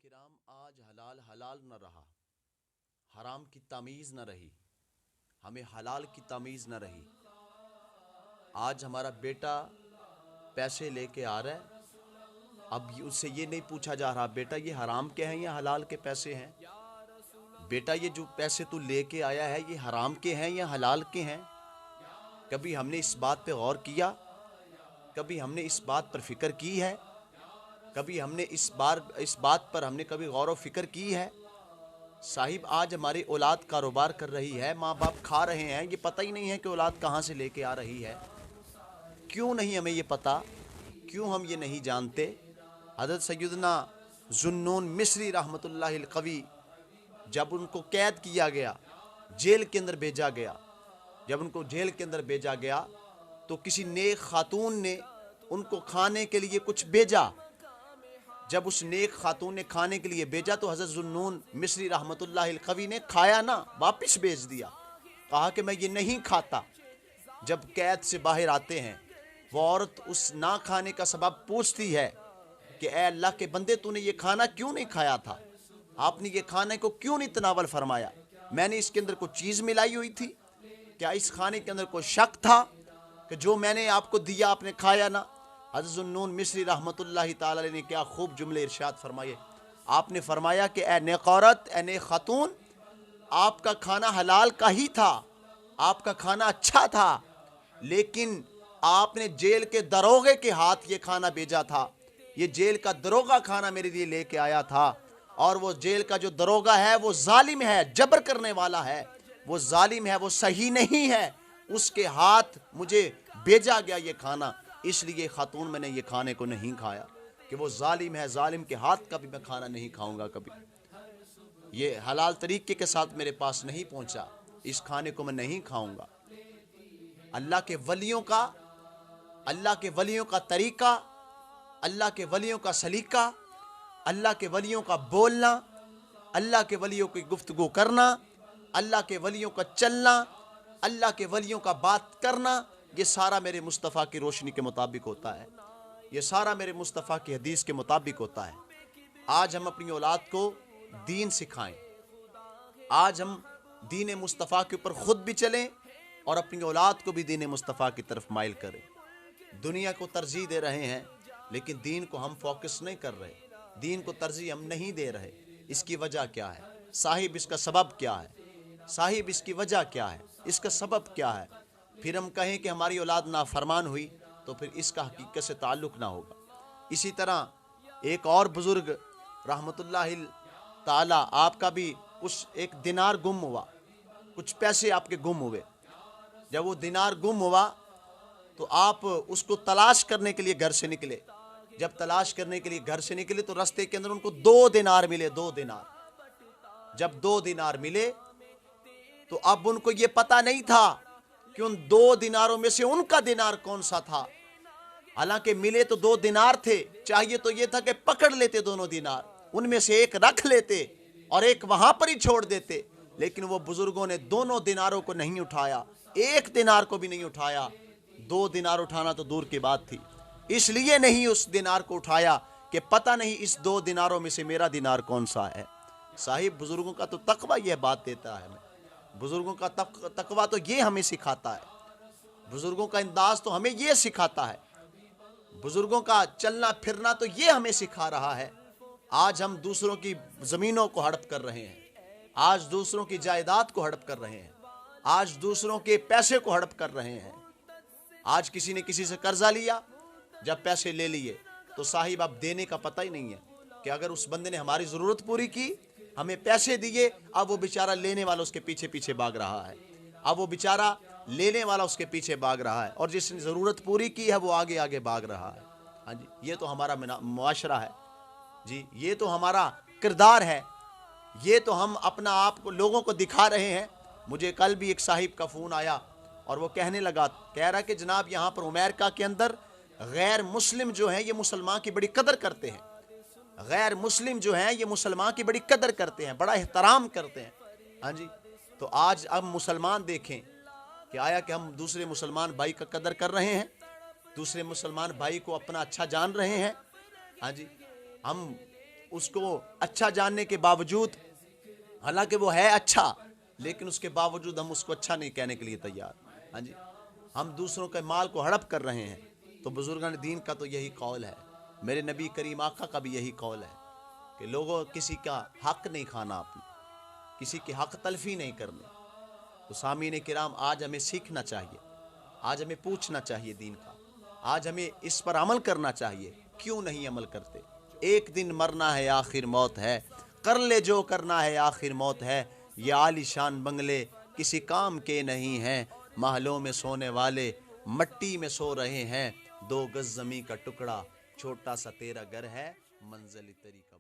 کرام آج حلال حلال نہ رہا، حرام کی تمیز نہ رہی، ہمیں حلال کی تمیز نہ رہی۔ آج ہمارا بیٹا پیسے لے کے آ رہا ہے، اب اس سے یہ نہیں پوچھا جا رہا بیٹا یہ حرام کے ہیں یا حلال کے پیسے ہیں، بیٹا یہ جو پیسے تو لے کے آیا ہے یہ حرام کے ہیں یا حلال کے ہیں۔ کبھی ہم نے اس بات پہ غور کیا؟ کبھی ہم نے اس بات پر فکر کی ہے؟ کبھی ہم نے اس بات پر ہم نے کبھی غور و فکر کی ہے؟ صاحب آج ہماری اولاد کاروبار کر رہی ہے، ماں باپ کھا رہے ہیں، یہ پتہ ہی نہیں ہے کہ اولاد کہاں سے لے کے آ رہی ہے۔ کیوں نہیں ہمیں یہ پتہ؟ کیوں ہم یہ نہیں جانتے؟ حضرت سیدنا ذوالنون مصری رحمۃ اللہ القوی جب ان کو قید کیا گیا، جیل کے اندر بھیجا گیا، جب ان کو جیل کے اندر بھیجا گیا تو کسی نیک خاتون نے ان کو کھانے کے لیے کچھ بھیجا۔ جب اس نیک خاتون نے کھانے کے لیے بھیجا تو حضرت ذوالنون مصری رحمۃ اللہ القوی نے کھایا نہ، واپس بھیج دیا، کہا کہ میں یہ نہیں کھاتا۔ جب قید سے باہر آتے ہیں وہ عورت اس نہ کھانے کا سبب پوچھتی ہے کہ اے اللہ کے بندے تو نے یہ کھانا کیوں نہیں کھایا تھا، آپ نے یہ کھانے کو کیوں نہیں تناول فرمایا، میں نے اس کے اندر کوئی چیز ملائی ہوئی تھی، کیا اس کھانے کے اندر کوئی شک تھا کہ جو میں نے آپ کو دیا آپ نے کھایا نہ؟ حضرت ذوالنون مصری رحمۃ اللہ تعالی نے کیا خوب جملے ارشاد فرمائے، آپ نے فرمایا کہ اے نیک عورت، اے نیک خاتون، آپ کا کھانا حلال کا ہی تھا، آپ کا کھانا اچھا تھا، لیکن آپ نے جیل کے دروغے کے ہاتھ یہ کھانا بھیجا تھا، یہ جیل کا دروغہ کھانا میرے لیے لے کے آیا تھا، اور وہ جیل کا جو دروغہ ہے وہ ظالم ہے، جبر کرنے والا ہے، وہ ظالم ہے، وہ صحیح نہیں ہے، اس کے ہاتھ مجھے بھیجا گیا یہ کھانا، اس لیے خاتون میں نے یہ کھانے کو نہیں کھایا کہ وہ ظالم ہے، ظالم کے ہاتھ کا بھی میں کھانا نہیں کھاؤں گا کبھی، یہ حلال طریقے کے ساتھ میرے پاس نہیں پہنچا، اس کھانے کو میں نہیں کھاؤں گا۔ اللہ کے ولیوں کا طریقہ، اللہ کے ولیوں کا سلیقہ، اللہ کے ولیوں کا بولنا، اللہ کے ولیوں کی گفتگو کرنا، اللہ کے ولیوں کا چلنا، اللہ کے ولیوں کا بات کرنا، یہ سارا میرے مصطفیٰ کی روشنی کے مطابق ہوتا ہے، یہ سارا میرے مصطفیٰ کی حدیث کے مطابق ہوتا ہے۔ آج ہم اپنی اولاد کو دین سکھائیں، آج ہم دین مصطفیٰ کے اوپر خود بھی چلیں اور اپنی اولاد کو بھی دین مصطفیٰ کی طرف مائل کریں۔ دنیا کو ترجیح دے رہے ہیں لیکن دین کو ہم فوکس نہیں کر رہے، دین کو ترجیح ہم نہیں دے رہے، اس کی وجہ کیا ہے صاحب؟ اس کا سبب کیا ہے صاحب؟ اس کی وجہ کیا ہے؟ اس کا سبب کیا ہے؟ پھر ہم کہیں کہ ہماری اولاد نافرمان ہوئی تو پھر اس کا حقیقت سے تعلق نہ ہوگا۔ اسی طرح ایک اور بزرگ رحمۃ اللہ تعالی، آپ کا بھی کچھ ایک دینار گم ہوا، کچھ پیسے آپ کے گم ہوئے، جب وہ دینار گم ہوا تو آپ اس کو تلاش کرنے کے لیے گھر سے نکلے، جب تلاش کرنے کے لیے گھر سے نکلے تو راستے کے اندر ان کو 2 دینار ملے، 2 دینار، جب 2 دینار ملے تو اب ان کو یہ پتہ نہیں تھا کہ ان 2 دیناروں میں سے ان کا دینار کون سا تھا، حالانکہ ملے تو 2 دینار تھے، چاہیے تو یہ تھا کہ پکڑ لیتے دونوں دینار، ان میں سے ایک رکھ لیتے اور ایک وہاں پر ہی چھوڑ دیتے، لیکن وہ بزرگوں نے دونوں دیناروں کو نہیں اٹھایا، ایک دینار کو بھی نہیں اٹھایا، 2 دینار اٹھانا تو دور کی بات تھی، اس لیے نہیں اس دینار کو اٹھایا کہ پتہ نہیں اس 2 دیناروں میں سے میرا دینار کون سا ہے۔ صاحب بزرگوں کا تو تقوی یہ بات دیتا ہے ہمیں، بزرگوں کا تقوی تو یہ ہمیں سکھاتا ہے، بزرگوں کا انداز تو ہمیں یہ سکھاتا ہے، بزرگوں کا چلنا پھرنا تو یہ ہمیں سکھا رہا ہے۔ آج ہم دوسروں کی زمینوں کو ہڑپ کر رہے ہیں، آج دوسروں کی جائیداد کو ہڑپ کر رہے ہیں، آج دوسروں کے پیسے کو ہڑپ کر رہے ہیں، آج کسی نے کسی سے قرضہ لیا، جب پیسے لے لیے تو صاحب اب دینے کا پتہ ہی نہیں ہے کہ اگر اس بندے نے ہماری ضرورت پوری کی، ہمیں پیسے دیے، اب وہ بیچارہ لینے والا اس کے پیچھے پیچھے بھاگ رہا ہے، اب وہ بیچارہ لینے والا اس کے پیچھے بھاگ رہا ہے، اور جس نے ضرورت پوری کی ہے وہ آگے آگے بھاگ رہا ہے۔ ہاں جی، یہ تو ہمارا معاشرہ ہے، جی یہ تو ہمارا کردار ہے، یہ تو ہم اپنا آپ کو لوگوں کو دکھا رہے ہیں۔ مجھے کل بھی ایک صاحب کا فون آیا اور وہ کہنے لگا، کہہ رہا کہ جناب یہاں پر امریکہ کے اندر غیر مسلم جو ہیں یہ مسلمان کی بڑی قدر کرتے ہیں، غیر مسلم جو ہیں یہ مسلمان کی بڑی قدر کرتے ہیں، بڑا احترام کرتے ہیں۔ ہاں جی، تو آج اب مسلمان دیکھیں کہ آیا کہ ہم دوسرے مسلمان بھائی کا قدر کر رہے ہیں، دوسرے مسلمان بھائی کو اپنا اچھا جان رہے ہیں۔ ہاں جی، ہم اس کو اچھا جاننے کے باوجود، حالانکہ وہ ہے اچھا، لیکن اس کے باوجود ہم اس کو اچھا نہیں کہنے کے لیے تیار۔ ہاں جی، ہم دوسروں کے مال کو ہڑپ کر رہے ہیں۔ تو بزرگان دین کا تو یہی قول ہے، میرے نبی کریم آقا کا بھی یہی قول ہے کہ لوگوں کسی کا حق نہیں کھانا، آپ نے کسی کی حق تلفی نہیں کرنی۔ تو سامعین کرام، آج ہمیں سیکھنا چاہیے، آج ہمیں پوچھنا چاہیے دین کا، آج ہمیں اس پر عمل کرنا چاہیے۔ کیوں نہیں عمل کرتے؟ ایک دن مرنا ہے، آخر موت ہے، کر لے جو کرنا ہے، آخر موت ہے۔ یہ عالی شان بنگلے کسی کام کے نہیں ہیں، محلوں میں سونے والے مٹی میں سو رہے ہیں۔ 2 گز زمیں کا ٹکڑا، چھوٹا سا تیرا گھر ہے، منزل طریقہ